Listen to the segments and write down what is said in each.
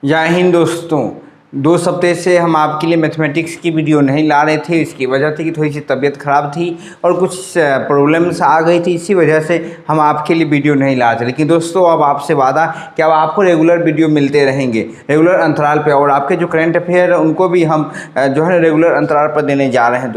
जय हिंद दोस्तों। 2 हफ्ते से हम आपके लिए मैथमेटिक्स की वीडियो नहीं ला रहे थे। इसकी वजह थी कि थोड़ी सी तबीयत ख़राब थी और कुछ प्रॉब्लम्स आ गई थी, इसी वजह से हम आपके लिए वीडियो नहीं ला रहे थे। लेकिन दोस्तों अब आपसे वादा कि अब आपको रेगुलर वीडियो मिलते रहेंगे, रेगुलर अंतराल पे, और आपके जो करंट अफेयर है उनको भी हम जो है रेगुलर अंतराल पर देने जा रहे हैं।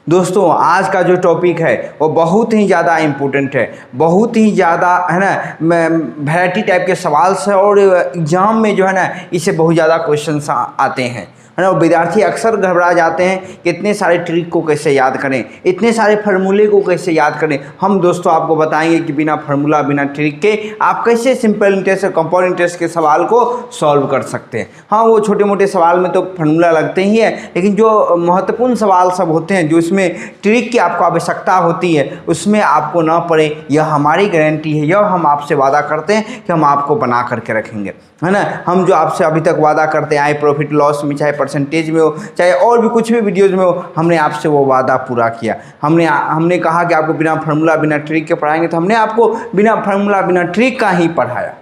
दोस्तों आज का जो टॉपिक है वो बहुत ही ज़्यादा इम्पोर्टेंट है, बहुत ही ज़्यादा है ना, वैरायटी टाइप के सवाल है और एग्ज़ाम में जो है ना इससे बहुत ज़्यादा क्वेश्चंस आते हैं, है ना। विद्यार्थी अक्सर घबरा जाते हैं कि इतने सारे ट्रिक को कैसे याद करें, इतने सारे फार्मूले को कैसे याद करें। हम दोस्तों आपको बताएंगे कि बिना फार्मूला बिना ट्रिक के आप कैसे सिंपल इंटरेस्ट और कंपाउंड इंटरेस्ट के सवाल को सॉल्व कर सकते हैं। हाँ, वो छोटे मोटे सवाल में तो फार्मूला लगते ही है, लेकिन जो महत्वपूर्ण सवाल सब होते हैं जो इसमें ट्रिक की आपको आवश्यकता होती है उसमें आपको ना पड़े, यह हमारी गारंटी है। यह हम आपसे वादा करते हैं कि हम आपको बना करके रखेंगे, है ना। हम जो आपसे अभी तक वादा करते आए, प्रॉफिट लॉस में, चाहे परसेंटेज में हो, चाहे और भी कुछ भी वीडियोज़ में हो, हमने आपसे वो वादा पूरा किया। हमने कहा कि आपको बिना फार्मूला बिना ट्रिक के पढ़ाएंगे, तो हमने आपको बिना फार्मूला बिना ट्रिक का ही पढ़ाया।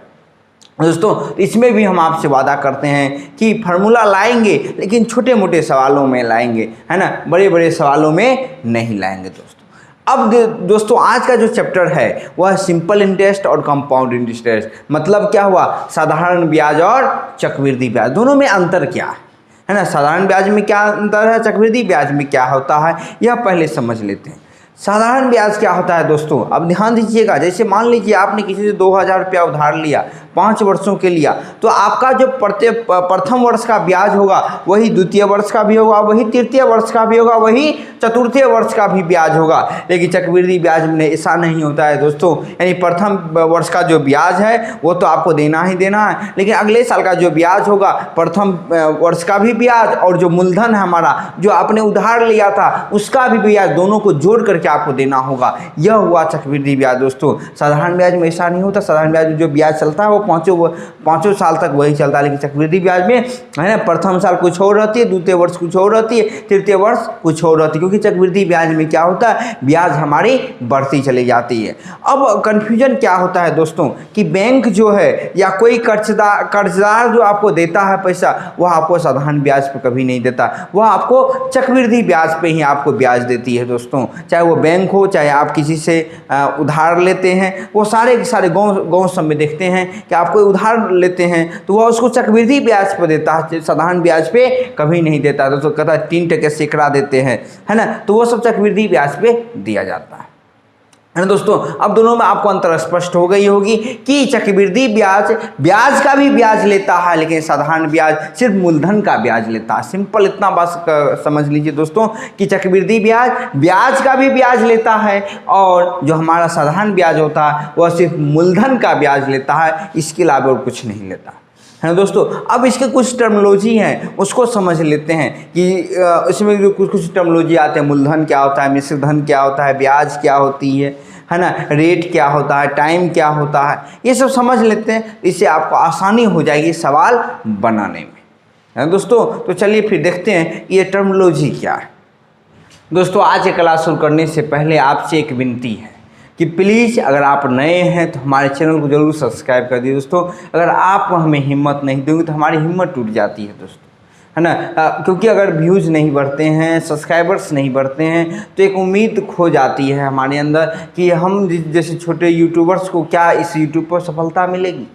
दोस्तों इसमें भी हम आपसे वादा करते हैं कि फार्मूला लाएंगे, लेकिन छोटे मोटे सवालों में लाएंगे, है ना, बड़े बड़े सवालों में नहीं लाएंगे। अब दोस्तों आज का जो चैप्टर है वह सिंपल इंटरेस्ट और कंपाउंड इंटरेस्ट, मतलब क्या हुआ, साधारण ब्याज और चक्रवृद्धि ब्याज, दोनों में अंतर क्या है ना। साधारण ब्याज में क्या अंतर है, चक्रवृद्धि ब्याज में क्या होता है, यह पहले समझ लेते हैं। साधारण ब्याज क्या होता है दोस्तों, अब ध्यान दीजिएगा। जैसे मान लीजिए आपने किसी से 2000 रुपया उधार लिया, 5 वर्षों के लिया, तो आपका जो प्रथम वर्ष का ब्याज होगा वही द्वितीय वर्ष का भी होगा, वही तृतीय वर्ष का भी होगा, वही चतुर्थीय वर्ष का भी ब्याज होगा। लेकिन चक्रवृद्धि ब्याज में ऐसा नहीं होता है दोस्तों, यानी प्रथम वर्ष का जो ब्याज है वो तो आपको देना ही देना है, लेकिन अगले साल का जो ब्याज होगा, प्रथम वर्ष का भी ब्याज और जो मूलधन है हमारा जो आपने उधार लिया था उसका भी ब्याज, दोनों को जोड़ करके आपको देना होगा। यह हुआ चक्रवृद्धि ब्याज। दोस्तों साधारण ब्याज में ऐसा नहीं होता। साधारण ब्याज में जो ब्याज चलता है वो पाँचों साल तक वही चलता है, लेकिन चक्रवृद्धि ब्याज में है ना, प्रथम साल कुछ और रहती है, द्वितीय वर्ष कुछ और रहती है, तृतीय वर्ष कुछ और रहती है, क्योंकि चक्रवृद्धि ब्याज में क्या होता है, ब्याज हमारी बढ़ती चली जाती है। अब कन्फ्यूजन क्या होता है दोस्तों कि बैंक जो है या कोई कर्जदार जो आपको देता है पैसा, वह आपको साधारण ब्याज पर कभी नहीं देता, वह आपको चक्रवृद्धि ब्याज पे ही आपको ब्याज देती है। दोस्तों चाहे वो बैंक हो, चाहे आप किसी से उधार लेते हैं, वो सारे के सारे गाँव सब में देखते हैं कि आप कोई उधार लेते हैं तो वह उसको चक्रवृद्धि ब्याज पर देता है, साधारण ब्याज पे कभी नहीं देता। दोस्तों कहता है 3% सैकड़ा देते हैं, है ना, तो वो सब चक्रवृद्धि ब्याज पे दिया जाता है ना। दोस्तों अब दोनों में आपको अंतर स्पष्ट हो गई होगी कि चक्रवृद्धि ब्याज का भी ब्याज लेता है, लेकिन साधारण ब्याज सिर्फ मूलधन का ब्याज लेता है। सिंपल इतना बस समझ लीजिए दोस्तों कि चक्रवृद्धि ब्याज का भी ब्याज लेता है और जो हमारा साधारण ब्याज होता है वह सिर्फ मूलधन का ब्याज लेता है, इसके अलावा और कुछ नहीं लेता, है ना। दोस्तों अब इसके कुछ टर्मिनोलॉजी हैं उसको समझ लेते हैं कि इसमें जो कुछ टर्मिनोलॉजी आते हैं, मूलधन क्या होता है, मिश्र धन क्या होता है, ब्याज क्या होती है ना, रेट क्या होता है, टाइम क्या होता है, ये सब समझ लेते हैं। इससे आपको आसानी हो जाएगी सवाल बनाने में, है ना दोस्तों। तो चलिए फिर देखते हैं ये टर्मिनोलॉजी क्या है। दोस्तों आज ये क्लास शुरू करने से पहले आपसे एक विनती है कि प्लीज़ अगर आप नए हैं तो हमारे चैनल को ज़रूर सब्सक्राइब कर दीजिए। दोस्तों अगर आप हमें हिम्मत नहीं देंगे तो हमारी हिम्मत टूट जाती है दोस्तों, है ना, क्योंकि अगर व्यूज़ नहीं बढ़ते हैं, सब्सक्राइबर्स नहीं बढ़ते हैं तो एक उम्मीद खो जाती है हमारे अंदर कि हम जैसे छोटे यूट्यूबर्स को क्या इस यूट्यूब पर सफलता मिलेगी।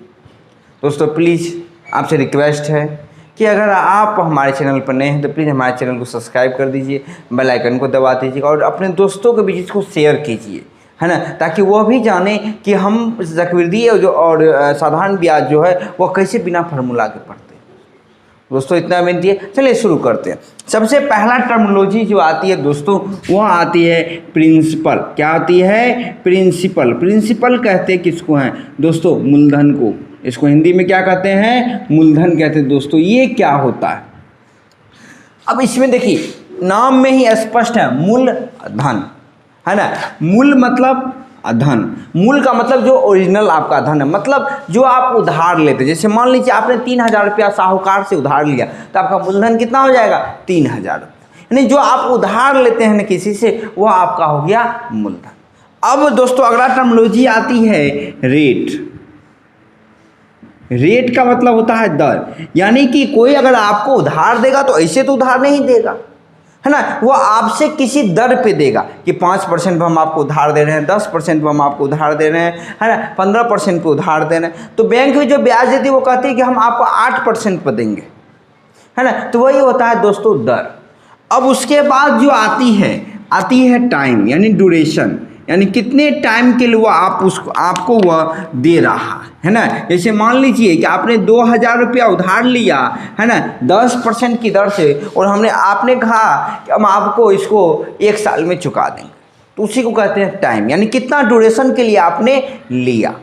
दोस्तों प्लीज़ आपसे रिक्वेस्ट है कि अगर आप हमारे चैनल पर नए हैं तो प्लीज़ हमारे चैनल को सब्सक्राइब कर दीजिए, बेल आइकन को दबा दीजिए और अपने दोस्तों के बीच इसको शेयर कीजिए, है ना, ताकि वह भी जाने कि हम चक्रवृद्धि और साधारण ब्याज जो है वह कैसे बिना फार्मूला के पढ़ते हैं। दोस्तों इतना विनती है, चलिए शुरू करते हैं। सबसे पहला टर्मिनोलॉजी जो आती है दोस्तों वह आती है प्रिंसिपल। क्या आती है, प्रिंसिपल। प्रिंसिपल कहते किसको हैं दोस्तों, मूलधन को। इसको हिंदी में क्या कहते हैं, मूलधन कहते हैं। दोस्तों ये क्या होता है, अब इसमें देखिए नाम में ही स्पष्ट है, मूलधन, है ना। मूल मतलब धन, मूल का मतलब जो ओरिजिनल आपका धन है, मतलब जो आप उधार लेते हैं। जैसे मान लीजिए आपने 3000 रुपया साहूकार से उधार लिया तो आपका मूलधन कितना हो जाएगा, 3000 रुपया, यानी जो आप उधार लेते हैं ना किसी से वह आपका हो गया मूलधन। अब दोस्तों अगला टर्मिनोलॉजी आती है रेट। रेट का मतलब होता है दर, यानी कि कोई अगर आपको उधार देगा तो ऐसे तो उधार नहीं देगा, है ना, वो आपसे किसी दर पे देगा कि 5% पे हम आपको उधार दे रहे हैं, 10% पे हम आपको उधार दे रहे हैं, है ना, 15% पे उधार दे रहे हैं। तो बैंक में जो ब्याज देती है वो कहती है कि हम आपको 8% पे देंगे, है ना। तो वही होता है दोस्तों दर। अब उसके बाद जो आती है टाइम, यानी ड्यूरेशन, यानी कितने टाइम के लिए वो आपको वह दे रहा है ना। जैसे मान लीजिए कि आपने 2000 रुपया उधार लिया, है ना, 10% की दर से, और आपने कहा कि हम आपको इसको 1 साल में चुका देंगे, तो उसी को कहते हैं टाइम, यानी कितना ड्यूरेशन के लिए आपने लिया,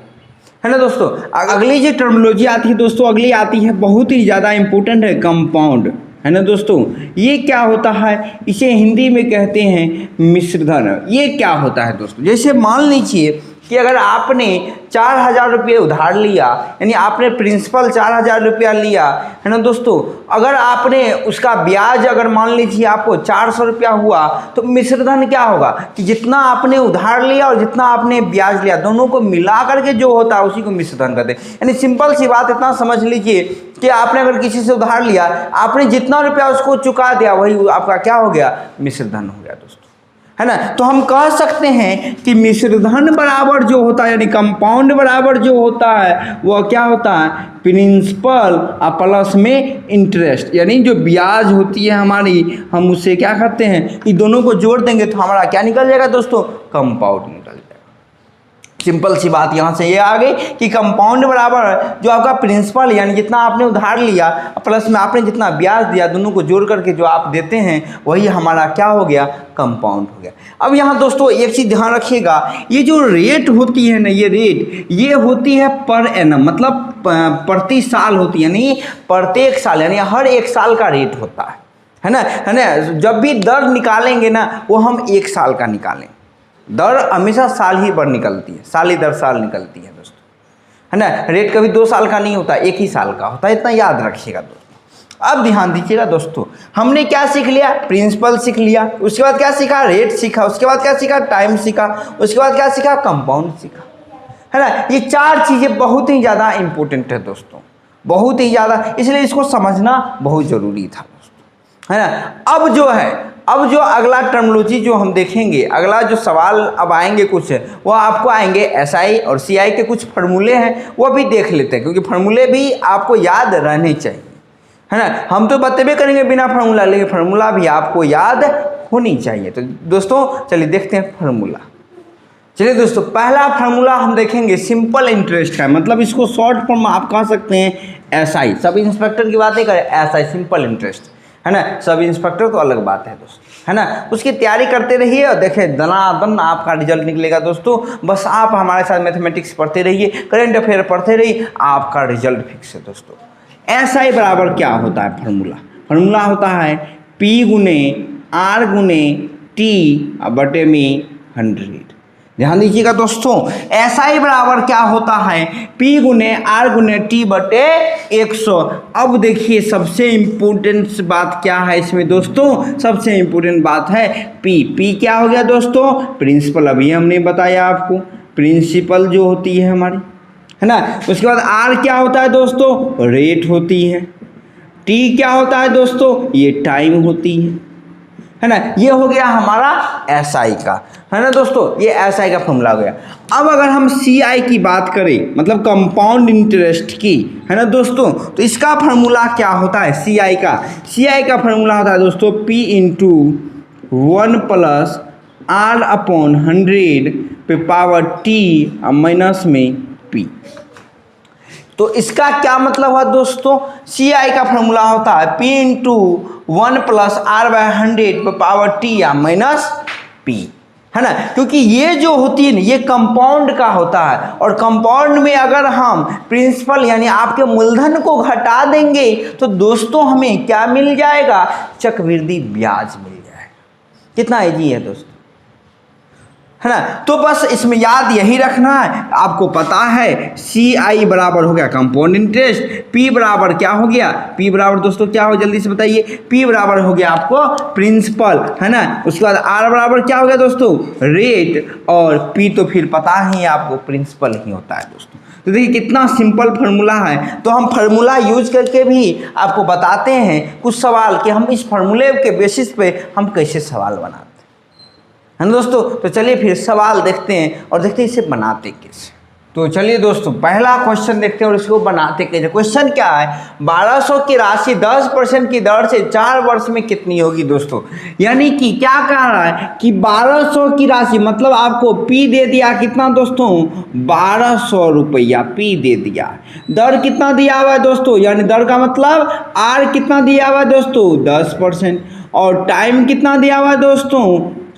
है ना दोस्तों। अगली जो टर्मिनोलॉजी आती है दोस्तों, अगली आती है बहुत ही ज़्यादा इंपॉर्टेंट है, कंपाउंड, है ना दोस्तों। ये क्या होता है, इसे हिंदी में कहते हैं मिश्रधन। ये क्या होता है दोस्तों, जैसे मान लीजिए कि अगर आपने 4000 रुपये उधार लिया, यानी आपने प्रिंसिपल 4000 रुपया लिया, है ना दोस्तों। अगर आपने उसका ब्याज अगर मान लीजिए आपको 400 रुपया हुआ, तो मिश्रधन क्या होगा कि जितना आपने उधार लिया और जितना आपने ब्याज लिया, दोनों को मिला करके जो होता है उसी को मिश्रधन कहते हैं। यानी सिंपल सी बात इतना समझ लीजिए कि आपने अगर किसी से उधार लिया, आपने जितना रुपया उसको चुका दिया, वही आपका क्या हो गया, मिश्रधन हो गया दोस्तों, है ना। तो हम कह सकते हैं कि मिश्रधन बराबर जो होता है, यानी कंपाउंड बराबर जो होता है, वह क्या होता है, प्रिंसिपल प्लस में इंटरेस्ट, यानी जो ब्याज होती है हमारी, हम उससे क्या करते हैं, कि दोनों को जोड़ देंगे तो हमारा क्या निकल जाएगा दोस्तों, कंपाउंड निकल जाएगा। सिंपल सी बात यहाँ से ये आ गई कि कंपाउंड बराबर जो आपका प्रिंसिपल, यानी जितना आपने उधार लिया प्लस में आपने जितना ब्याज दिया, दोनों को जोड़ करके जो आप देते हैं वही हमारा क्या हो गया, कंपाउंड हो गया। अब यहाँ दोस्तों एक चीज़ ध्यान रखिएगा, ये जो रेट होती है ना, ये रेट ये होती है पर एनम, मतलब प्रति साल होती है, यानी प्रत्येक साल, यानी हर 1 साल का रेट होता है ना। जब भी दर निकालेंगे ना, वो हम 1 साल का निकालें। दर हमेशा साल ही भर निकलती है, साल ही दर साल निकलती है दोस्तों, है ना। रेट कभी 2 साल का नहीं होता, 1 ही साल का होता है, इतना याद रखिएगा दोस्तों। अब ध्यान दीजिएगा दोस्तों, हमने क्या सीख लिया, प्रिंसिपल सीख लिया, उसके बाद क्या सीखा, रेट सीखा, उसके बाद क्या सीखा, टाइम सीखा, उसके बाद क्या सीखा, कंपाउंड सीखा, है ना। ये 4 चीज़ें बहुत ही ज़्यादा इंपॉर्टेंट है दोस्तों, बहुत ही ज़्यादा, इसलिए इसको समझना बहुत ज़रूरी था दोस्तों, है ना। अब जो अगला टर्मिनोलॉजी जो हम देखेंगे, अगला जो सवाल अब आएंगे कुछ, वो आपको आएंगे एसआई और सीआई के कुछ फार्मूले हैं, वो भी देख लेते हैं, क्योंकि फार्मूले भी आपको याद रहने चाहिए, है ना। हम तो बतेबे करेंगे बिना फार्मूला, लेकिन फार्मूला भी आपको याद होनी चाहिए। तो दोस्तों चलिए देखते हैं फार्मूला। चलिए दोस्तों, पहला फार्मूला हम देखेंगे सिंपल इंटरेस्ट का, मतलब इसको शॉर्ट फॉर्म आप कह सकते हैं एसआई। सब इंस्पेक्टर की बातें करें, एसआई सिंपल इंटरेस्ट, है ना। सब इंस्पेक्टर तो अलग बात है दोस्तों, है ना। उसकी तैयारी करते रहिए और देखें दनादन आपका रिजल्ट निकलेगा दोस्तों। बस आप हमारे साथ मैथमेटिक्स पढ़ते रहिए, करंट अफेयर पढ़ते रहिए, आपका रिजल्ट फिक्स है दोस्तों। एसआई बराबर क्या होता है, फार्मूला होता है P गुने R गुने T बटे में 100। ध्यान दीजिएगा दोस्तों, एसआई बराबर क्या होता है, P गुने R गुने T बटे 100। अब देखिए सबसे इम्पोर्टेंट बात क्या है इसमें दोस्तों, सबसे इम्पोर्टेंट बात है P क्या हो गया दोस्तों, प्रिंसिपल, अभी हमने बताया आपको, प्रिंसिपल जो होती है हमारी, है ना। उसके बाद R क्या होता है दोस्तों, रेट होती है। T क्या होता है दोस्तों, ये टाइम होती है ना। ये हो गया हमारा एसआई का, है ना दोस्तों, ये एसआई का फॉर्मूला हो गया। अब अगर हम सीआई की बात करें, मतलब कंपाउंड इंटरेस्ट की, है ना दोस्तों, तो इसका फार्मूला क्या होता है, सीआई का फार्मूला होता है दोस्तों P into 1 plus R upon 100 पे पावर T माइनस में P। तो इसका क्या मतलब हुआ दोस्तों, सीआई का फॉर्मूला होता है P into 1 plus R by 100 पे पावर T या माइनस P, है ना। क्योंकि ये जो होती है ना, ये कंपाउंड का होता है, और कंपाउंड में अगर हम प्रिंसिपल यानी आपके मूलधन को घटा देंगे तो दोस्तों हमें क्या मिल जाएगा, चक्रवृद्धि ब्याज मिल जाएगा। कितना ईजी है दोस्तों, है ना। तो बस इसमें याद यही रखना है, आपको पता है CI बराबर हो गया कंपाउंड इंटरेस्ट, P बराबर क्या हो गया, P बराबर दोस्तों क्या हो, जल्दी से बताइए, P बराबर हो गया आपको प्रिंसिपल, है ना। उसके बाद R बराबर क्या हो गया दोस्तों, रेट, और P तो फिर पता ही है आपको प्रिंसिपल ही होता है दोस्तों। तो देखिए कितना सिंपल फार्मूला है। तो हम फार्मूला यूज करके भी आपको बताते हैं कुछ सवाल कि हम इस फार्मूले के बेसिस पे हम कैसे सवाल बनाते हैं ना दोस्तों। तो चलिए फिर सवाल देखते हैं और देखते हैं इसे बनाते कैसे। तो चलिए दोस्तों पहला क्वेश्चन देखते हैं और इसको बनाते कैसे। क्वेश्चन क्या है, 1200 की राशि 10% की दर से 4 वर्ष में कितनी होगी दोस्तों। यानी कि क्या कह रहा है कि 1200 की राशि, मतलब आपको P दे दिया कितना दोस्तों, 1200 रुपया P दे दिया। दर कितना दिया हुआ है दोस्तों, यानी दर का मतलब R कितना दिया हुआ है दोस्तों, 10%, और टाइम कितना दिया हुआ है दोस्तों,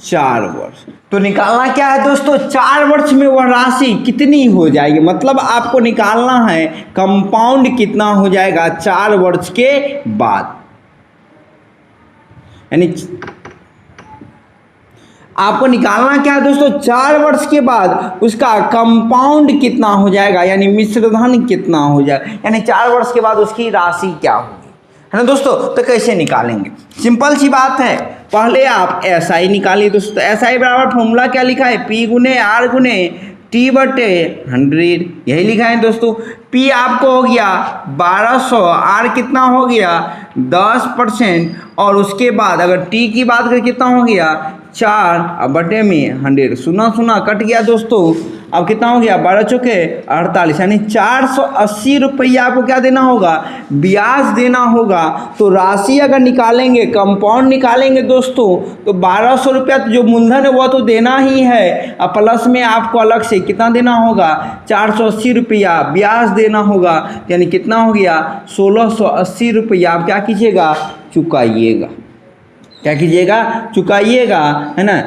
4 वर्ष। तो निकालना क्या है दोस्तों, 4 वर्ष में वह राशि कितनी हो जाएगी, मतलब आपको निकालना है कंपाउंड कितना हो जाएगा 4 वर्ष के बाद। यानी आपको निकालना क्या है दोस्तों, 4 वर्ष के बाद उसका कंपाउंड कितना हो जाएगा, यानी मिश्रधन कितना हो जाएगा, यानी 4 वर्ष के बाद उसकी राशि क्या होगी, है ना दोस्तों। तो कैसे निकालेंगे, सिंपल सी बात है, पहले आप SI निकालिए दोस्तों। SI बराबर फॉर्मूला क्या लिखा है, P गुने R गुने T बटे 100, यही लिखा है दोस्तों। P आपको हो गया 1200, R कितना हो गया 10%, और उसके बाद अगर T की बात करें कितना हो गया 4 बटे में 100, सुना कट गया दोस्तों। अब कितना हो गया 12 चौके 48, यानी 480 रुपया आपको क्या देना होगा, ब्याज देना होगा। तो राशि अगर निकालेंगे, कंपाउंड निकालेंगे दोस्तों, तो 1200 रुपया जो मूलधन है वह तो देना ही है, और प्लस में आपको अलग से कितना देना होगा, 480 रुपया ब्याज देना होगा, यानी कितना हो गया 1680 रुपया। आप क्या कीजिएगा, चुकाइएगा, क्या कीजिएगा, चुकाइएगा, है ना।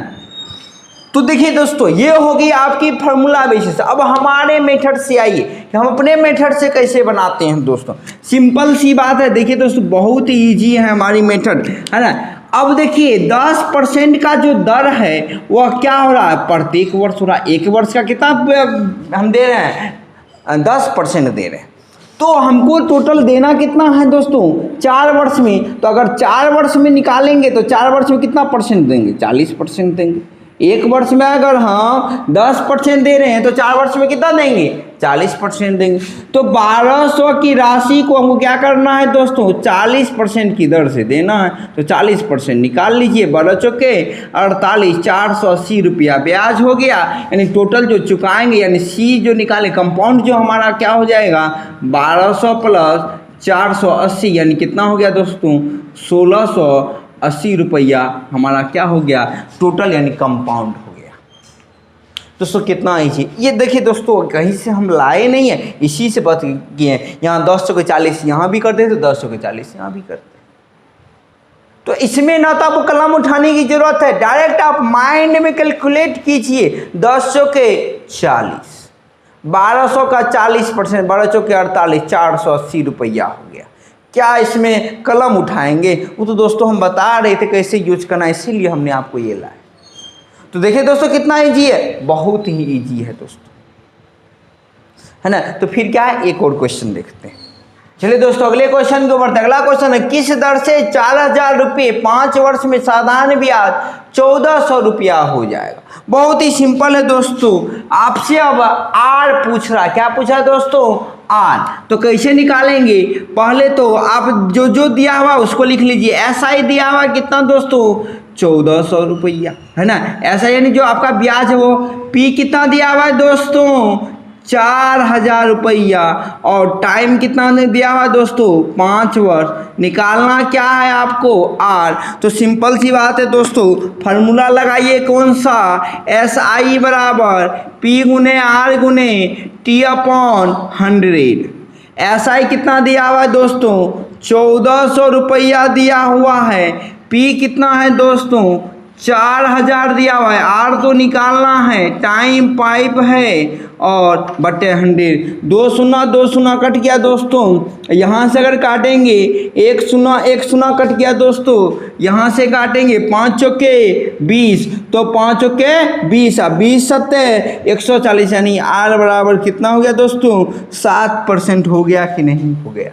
तो देखिए दोस्तों ये होगी आपकी फार्मूला बेसिस। अब हमारे मेथड से आइए कि हम अपने मेथड से कैसे बनाते हैं दोस्तों। सिंपल सी बात है, देखिए दोस्तों बहुत ही ईजी है हमारी मेथड, है ना। अब देखिए 10% का जो दर है वह क्या हो रहा है, प्रत्येक वर्ष हो रहा है। 1 वर्ष का कितना हम दे रहे हैं, 10% दे रहे हैं। तो हमको टोटल देना कितना है दोस्तों, 4 वर्ष में। तो अगर 4 वर्ष में निकालेंगे तो 4 वर्ष में कितना परसेंट देंगे, 40% देंगे। 1 वर्ष में अगर हम 10% दे रहे हैं तो 4 वर्ष में कितना देंगे, 40% देंगे। तो 1200 की राशि को हमको क्या करना है दोस्तों, 40% की दर से देना है। तो 40% निकाल लीजिए, 12 चौके 48, 480 रुपया ब्याज हो गया। यानी टोटल जो चुकाएंगे, यानी C जो निकाले, कंपाउंड जो हमारा क्या हो जाएगा, 1200 प्लस 480, यानी कितना हो गया दोस्तों, 1680 रुपया हमारा क्या हो गया टोटल, यानी कंपाउंड हो गया। दोस्तों कितना ईजी, ये देखिए दोस्तों कहीं से हम लाए नहीं है, इसी से बात किए हैं। यहाँ 10 चौके 40 यहाँ भी करते हैं, तो 10 चौके 40 यहाँ भी करते हैं। तो इसमें ना तो आपको कलम उठाने की जरूरत है, डायरेक्ट आप माइंड में कैलकुलेट कीजिए। 10 चौके 40, 1200 का 40%, 12 चौके 48, 480 रुपया हो गया। क्या इसमें कलम उठाएंगे, वो तो दोस्तों हम बता रहे थे कैसे यूज करना, इसीलिए हमने आपको ये लाया। तो देखिए दोस्तों कितना इजी है, बहुत ही इजी है दोस्तों, है ना। तो फिर क्या है, एक और क्वेश्चन देखते हैं। चलिए दोस्तों अगले क्वेश्चन के ऊपर। अगला क्वेश्चन है, किस दर से 4000 रुपये 5 वर्ष में साधारण ब्याज 1400 रुपया हो जाएगा। बहुत ही सिंपल है दोस्तों, आपसे अब आर पूछ रहा है। क्या पूछा है दोस्तों, आर। तो कैसे निकालेंगे, पहले तो आप जो दिया हुआ उसको लिख लीजिए। SI दिया हुआ कितना दोस्तों, 1400 रुपया, है ना। ऐसा यानी जो आपका ब्याज है वो P कितना दिया हुआ है दोस्तों, 4000 रुपया, और टाइम कितना ने दिया हुआ दोस्तों, 5 वर्ष। निकालना क्या है आपको, R। तो सिंपल सी बात है दोस्तों, फार्मूला लगाइए कौन सा, SI बराबर P गुने R गुने T अपॉन 100। SI कितना दिया हुआ है दोस्तों, 1400 रुपया दिया हुआ है। P कितना है दोस्तों, 4000 दिया हुआ है, आर तो निकालना है, टाइम पाइप है और बटे 100। 2 शून्य कट गया दोस्तों, यहाँ से अगर काटेंगे 1 शून्य कट गया दोस्तों, यहाँ से काटेंगे 5 चौके 20, तो 5 चौके 20, 20 सत्ते 140, यानी आर बराबर कितना हो गया दोस्तों 7% हो गया कि नहीं हो गया।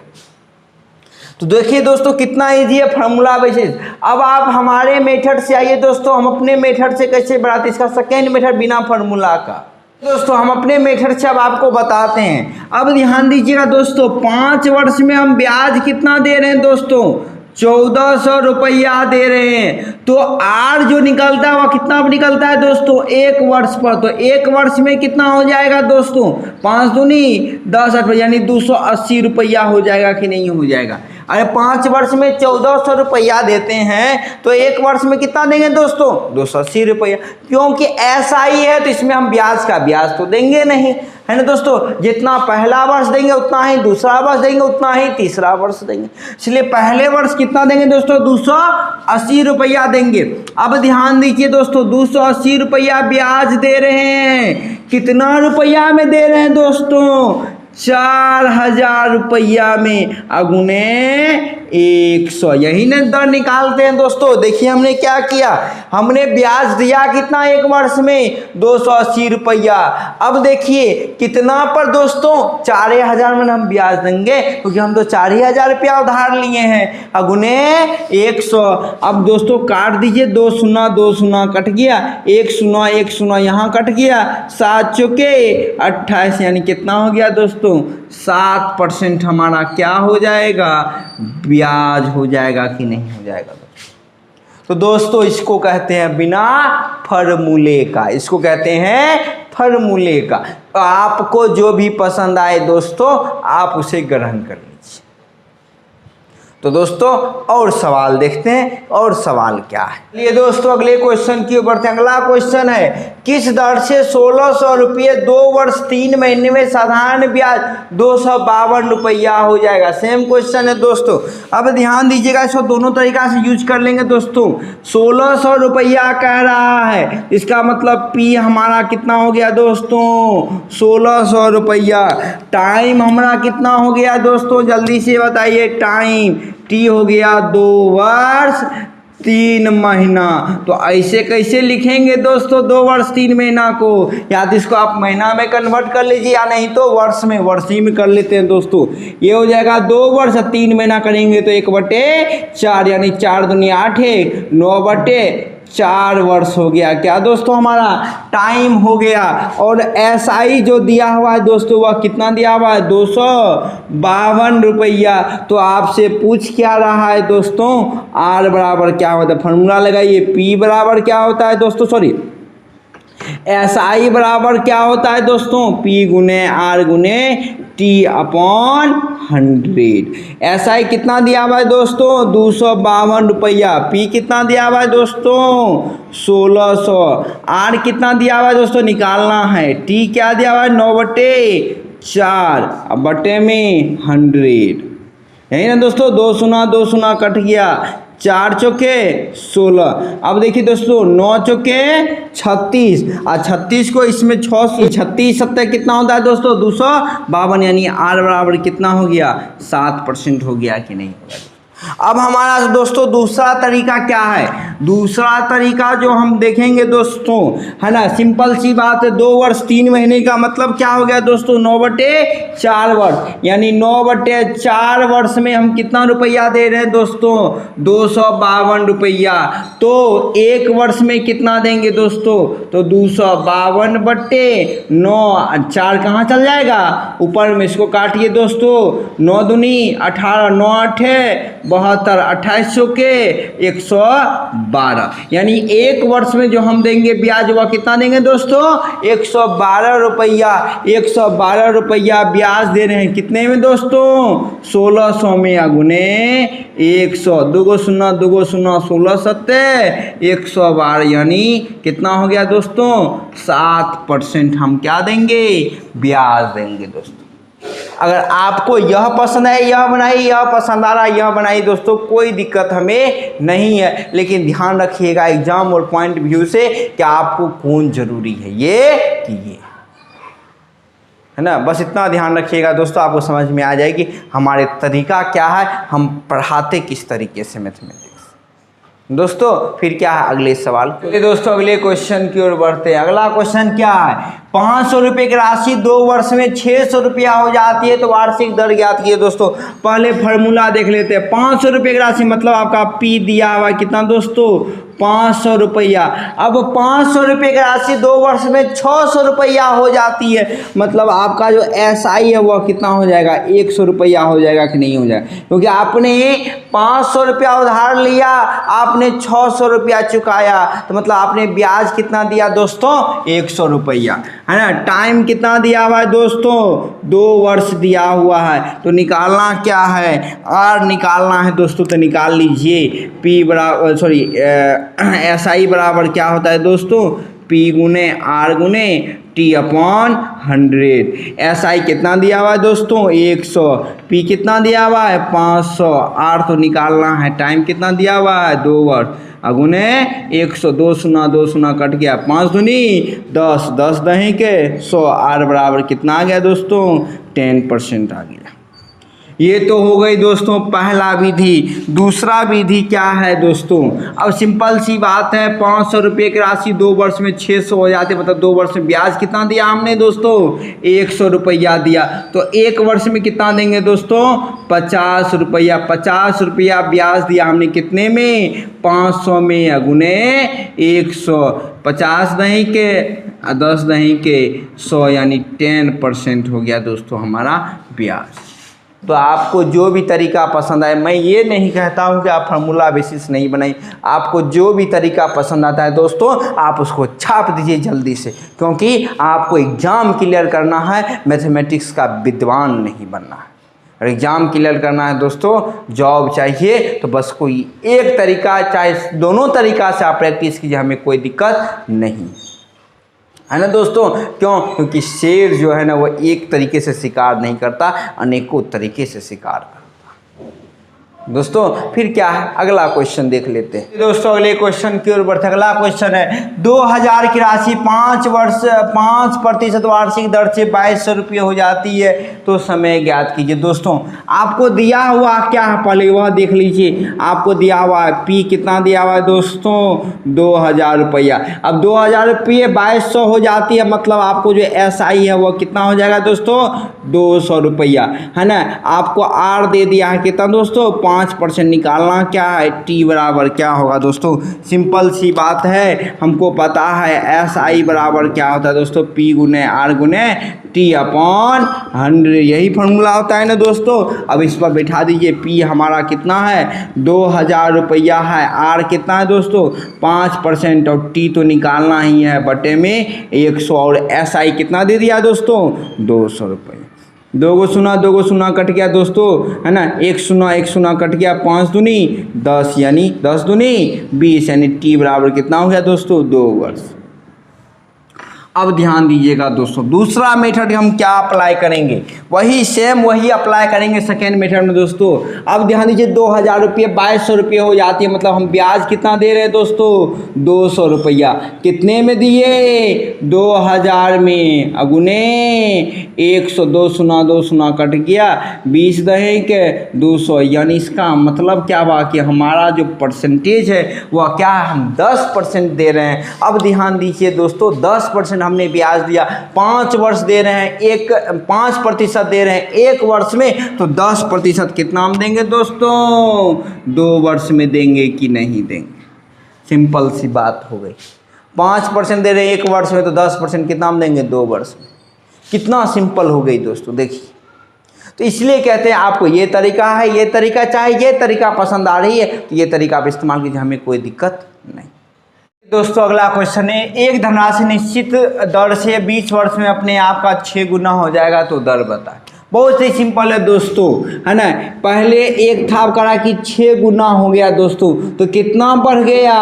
तो देखिए दोस्तों कितना इजी है फार्मूला बेसिस। अब आप हमारे मेथड से आइए दोस्तों, हम अपने मेथड से कैसे बढ़ाते, इसका सेकेंड मेथड बिना फार्मूला का। दोस्तों हम अपने मेथड से अब आपको बताते हैं। अब ध्यान दीजिएगा दोस्तों, 5 वर्ष में हम ब्याज कितना दे रहे हैं दोस्तों 1400 रुपया दे रहे हैं। तो आर जो निकलता है वह कितना निकलता है दोस्तों 1 वर्ष पर, तो 1 वर्ष में कितना हो जाएगा दोस्तों 5 दूनी 10, यानी 280 रुपया हो जाएगा कि नहीं हो जाएगा। अरे 5 वर्ष में 1400 रुपया देते हैं तो 1 वर्ष में कितना देंगे दोस्तों 280 रुपया, क्योंकि ऐसा ही है तो इसमें हम ब्याज तो देंगे नहीं, है ना दोस्तों। जितना पहला वर्ष देंगे उतना ही दूसरा वर्ष देंगे, उतना ही तीसरा वर्ष देंगे, इसलिए पहले वर्ष कितना देंगे दोस्तों 280 रुपया देंगे। अब ध्यान दीजिए दोस्तों 280 रुपया ब्याज दे रहे हैं, कितना रुपया में दे रहे हैं दोस्तों 4000 रुपया में, अगुने 100, यही ना दर निकालते हैं दोस्तों। देखिए हमने क्या किया, हमने ब्याज दिया कितना 1 वर्ष में 280 रुपया। अब देखिए कितना पर दोस्तों 4000 में हम ब्याज देंगे, क्योंकि हम तो 4000 रुपया उधार लिए हैं, अगुने 100। अब दोस्तों काट दीजिए, 2 शून्य कट गया, 1 शून्य यहाँ कट गया, 7 चौके 28, यानी कितना हो गया दोस्तों 7% हमारा क्या हो जाएगा ब्याज हो जाएगा कि नहीं हो जाएगा। तो दोस्तों इसको कहते हैं बिना फॉर्मूले का, इसको कहते हैं फॉर्मूले का। तो आपको जो भी पसंद आए दोस्तों आप उसे ग्रहण कर लीजिए। तो दोस्तों और सवाल देखते हैं, और सवाल क्या है। चलिए दोस्तों अगले क्वेश्चन की ओर बढ़ते हैं। अगला क्वेश्चन है, किस दर से 1600 रुपये 2 वर्ष 3 महीने में साधारण ब्याज 252 रुपया हो जाएगा। सेम क्वेश्चन है दोस्तों। अब ध्यान दीजिएगा, इसको दोनों तरीका से यूज कर लेंगे दोस्तों। 1600 रुपया कह रहा है, इसका मतलब पी हमारा कितना हो गया दोस्तों 1600 रुपया। टाइम हमारा कितना हो गया दोस्तों जल्दी से बताइए, टाइम टी हो गया 2 वर्ष 3 महीना। तो ऐसे कैसे लिखेंगे दोस्तों 2 वर्ष 3 महीना को, या तो इसको आप महीना में कन्वर्ट कर लीजिए, या नहीं तो वर्ष ही में कर लेते हैं दोस्तों। ये हो जाएगा 2 वर्ष 3 महीना करेंगे तो 1/4, यानी 4 दूनी 8 है, 9/4 वर्ष हो गया क्या दोस्तों हमारा टाइम हो गया। और SI जो दिया हुआ है दोस्तों वह कितना दिया हुआ है 252 रुपया। तो आपसे पूछ क्या रहा है दोस्तों R बराबर क्या होता है, फॉर्मूला लगाइए। P बराबर क्या होता है दोस्तों, सॉरी SI बराबर क्या होता है दोस्तों P गुने R गुने T अपॉन 100। SI कितना दिया हुआ है दोस्तों 252 रुपया। P कितना दिया हुआ है दोस्तों 1600। R कितना दिया हुआ है दोस्तों निकालना है। T क्या दिया हुआ है 9/4, अब बटे में 100, यही ना दोस्तों 2 शून्य कट गया, 4 चौके 16। अब देखिए दोस्तों 9 चौके 36, और 36 को इसमें 36 सत्तर कितना होता है दोस्तों 252, यानी R बराबर कितना हो गया 7% हो गया कि नहीं होगा। अब हमारा दोस्तों दूसरा तरीका क्या है, दूसरा तरीका जो हम देखेंगे दोस्तों है ना, सिंपल सी बात है। 2 वर्ष 3 महीने का मतलब क्या हो गया दोस्तों 9/4 वर्ष, यानी 9/4 वर्ष में हम कितना रुपया दे रहे हैं दोस्तों 252 रुपया। तो 1 वर्ष में कितना देंगे दोस्तों, तो 252/9, 4 कहाँ चल जाएगा ऊपर में, इसको काटिए दोस्तों, 9 दूनी 18, 9 8 72, 28 के 112, यानी 1 वर्ष में जो हम देंगे ब्याज वह कितना देंगे दोस्तों 112 रुपया। 112 रुपया ब्याज दे रहे हैं कितने में दोस्तों 1600 में, अगुने 100, 2 शून्य 2 शून्य 16 सत्ते 112, यानी कितना हो गया दोस्तों 7% हम क्या देंगे ब्याज देंगे दोस्तों। अगर आपको यह पसंद है यह बनाइए, यह पसंद आ रहा है यह बनाइए दोस्तों, कोई दिक्कत हमें नहीं है। लेकिन ध्यान रखिएगा एग्जाम और पॉइंट व्यू से कि आपको कौन जरूरी है, ये कि ये, है ना। बस इतना ध्यान रखिएगा दोस्तों, आपको समझ में आ जाएगी हमारे तरीका क्या है, हम पढ़ाते किस तरीके से मैथमेटिक्स। दोस्तों फिर क्या है अगले सवाल, दोस्तों अगले क्वेश्चन की ओर बढ़ते हैं। अगला क्वेश्चन क्या है, 500 रुपये की राशि 2 वर्ष में 600 रुपया हो जाती है तो वार्षिक दर ज्ञात कीजिए। दोस्तों पहले फॉर्मूला देख लेते हैं। 500 रुपये की राशि मतलब आपका पी दिया हुआ कितना दोस्तों, 500 रुपया। अब 500 रुपये की राशि 2 वर्ष में 600 रुपया हो जाती है, मतलब आपका जो SI है वह कितना हो जाएगा, 100 रुपया हो जाएगा कि नहीं हो जाएगा, क्योंकि आपने 500 रुपया उधार लिया, आपने 600 रुपया चुकाया, तो मतलब आपने ब्याज कितना दिया दोस्तों, 100 रुपया, है ना। टाइम कितना दिया हुआ है दोस्तों, 2 वर्ष दिया हुआ है। तो निकालना क्या है, R निकालना है दोस्तों, तो निकाल लीजिए। P बराबर SI बराबर क्या होता है दोस्तों, P गुने R गुने T अपॉन 100। SI कितना दिया हुआ है दोस्तों, 100। P कितना दिया हुआ है, 500। R तो निकालना है, टाइम कितना दिया हुआ है, 2 वर्ष, अगुने 100, 2 शून्य कट गया, 5 दूनी 10, 10 दही के 100। R बराबर कितना आ गया दोस्तों, 10% आ गया। ये तो हो गई दोस्तों पहला विधि। दूसरा विधि क्या है दोस्तों, अब सिंपल सी बात है, 500 रुपये की राशि 2 वर्ष में 600 हो जाते, मतलब 2 वर्ष में ब्याज कितना दिया हमने दोस्तों, 100 रुपया दिया। तो 1 वर्ष में कितना देंगे दोस्तों, 50 रुपया। 50 रुपया ब्याज दिया हमने कितने में, 500 में, अगुने 100, 50 दही के 10 दही के 100, यानी 10% हो गया दोस्तों हमारा ब्याज। तो आपको जो भी तरीका पसंद आए, मैं ये नहीं कहता हूँ कि आप फार्मूला बेसिस नहीं बनाइए, आपको जो भी तरीका पसंद आता है दोस्तों आप उसको छाप दीजिए जल्दी से, क्योंकि आपको एग्ज़ाम क्लियर करना है, मैथमेटिक्स का विद्वान नहीं बनना है। और एग्ज़ाम क्लियर करना है दोस्तों, जॉब चाहिए, तो बस कोई एक तरीका, चाहे दोनों तरीका से आप प्रैक्टिस कीजिए, हमें कोई दिक्कत नहीं है ना दोस्तों। क्यों, क्योंकि शेर जो है ना वो एक तरीके से शिकार नहीं करता, अनेकों तरीके से शिकार करता। दोस्तों फिर क्या है अगला क्वेश्चन देख लेते हैं। दोस्तों अगले क्वेश्चन की ओर बढ़ते। अगला क्वेश्चन है 2000 की राशि 5% वार्षिक दर से 2200 रुपये हो जाती है, तो समय ज्ञात कीजिए। दोस्तों आपको दिया हुआ क्या है, पहले वह देख लीजिए। आपको दिया हुआ है P कितना दिया हुआ है दोस्तों, 2000 रुपया। अब 2000 रुपये 2200 हो जाती है, मतलब आपको जो SI है वह कितना हो जाएगा दोस्तों, 200 रुपया, है ना। आपको R दे दिया है कितना दोस्तों, 5%। निकालना क्या है, T बराबर क्या होगा दोस्तों, सिंपल सी बात है, हमको पता है SI बराबर क्या होता है दोस्तों, P गुने R गुने T अपॉन 100, यही फॉर्मूला होता है ना दोस्तों। अब इस पर बैठा दीजिए, P हमारा कितना है, 2000 रुपया है, R कितना है दोस्तों, 5%, और T तो निकालना ही है, बटे में 100, और SI कितना दे दिया दोस्तों, 200 रुपये। 2 शून्य कट गया दोस्तों, है ना, 1 शून्य कट गया, 5 दूनी 10, यानी 10 दूनी 20, यानी T बराबर कितना हो गया दोस्तों, 2 वर्ष। अब ध्यान दीजिएगा दोस्तों, दूसरा मेथड हम क्या अप्लाई करेंगे, वही सेम वही अप्लाई करेंगे सेकेंड मेथड में दोस्तों। अब ध्यान दीजिए, 2000 रुपये 2200 रुपये हो जाती है, मतलब हम ब्याज कितना दे रहे हैं दोस्तों, 200 रुपया। कितने में दिए, 2000 में, अगुने 100, 2 शून्य कट गया, 20 दहे के 200, यानी इसका मतलब क्या हुआ कि हमारा जो परसेंटेज है वह क्या है, हम 10% दे रहे हैं। अब ध्यान दीजिए दोस्तों, 10% हमने ब्याज दिया, 5 वर्ष दे रहे हैं, 5% दे रहे हैं 1 वर्ष में, तो 10% कितना हम देंगे दोस्तों, 2 वर्ष में देंगे कि नहीं देंगे। सिंपल सी बात हो गई, 5% दे रहे हैं 1 वर्ष में, तो 10% कितना हम देंगे, 2 वर्ष में। कितना सिंपल हो गई दोस्तों, देखिए। तो इसलिए कहते हैं आपको ये तरीका है, ये तरीका, चाहे ये तरीका पसंद आ रही है तो ये तरीका आप इस्तेमाल कीजिए, हमें कोई दिक्कत नहीं। दोस्तों अगला क्वेश्चन है, एक धनराशि निश्चित दर से 20 वर्ष में अपने आप का 6 गुना हो जाएगा, तो दर बताएं। बहुत ही सिंपल है दोस्तों, है ना। पहले एक था करा कि 6 गुना हो गया दोस्तों, तो कितना बढ़ गया,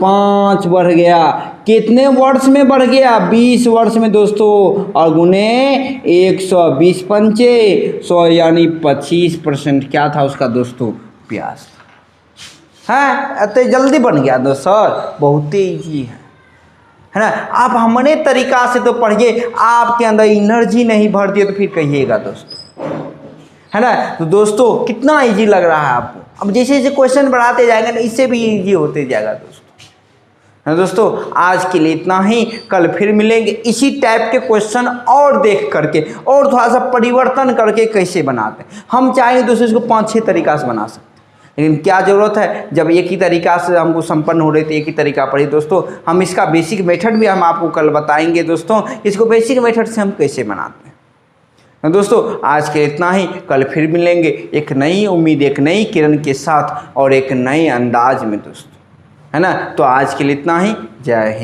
5 बढ़ गया। कितने वर्ष में बढ़ गया? 20 वर्ष में दोस्तों, और गुने 120 पंचे 100 यानी 25% क्या था उसका दोस्तों? प्यास है। तो जल्दी बन गया दोस्तों, बहुत ही ईजी है ना। आप हमारे तरीका से तो पढ़िए, आपके अंदर एनर्जी नहीं भरती है तो फिर कहिएगा दोस्तों, है ना। तो दोस्तों कितना इजी लग रहा है आपको? अब जैसे जैसे क्वेश्चन बढ़ाते जाएंगे ना, इससे भी इजी होते जाएगा दोस्तों, है दोस्तों। आज के लिए इतना ही, कल फिर मिलेंगे इसी टाइप के क्वेश्चन और देख करके, और थोड़ा सा परिवर्तन करके कैसे बनाते हैं। हम चाहेंगे दोस्तों इसको 5-6 तरीका से बना सकते, लेकिन क्या ज़रूरत है, जब एक ही तरीका से हमको संपन्न हो रही थी, एक ही तरीका पढ़ी दोस्तों। हम इसका बेसिक मेथड भी हम आपको कल बताएंगे दोस्तों, इसको बेसिक मेथड से हम कैसे बनाते हैं। दोस्तों आज के इतना ही, कल फिर मिलेंगे एक नई उम्मीद, एक नई किरण के साथ और एक नए अंदाज में दोस्तों, है ना। तो आज के लिए इतना ही, जय हिंद।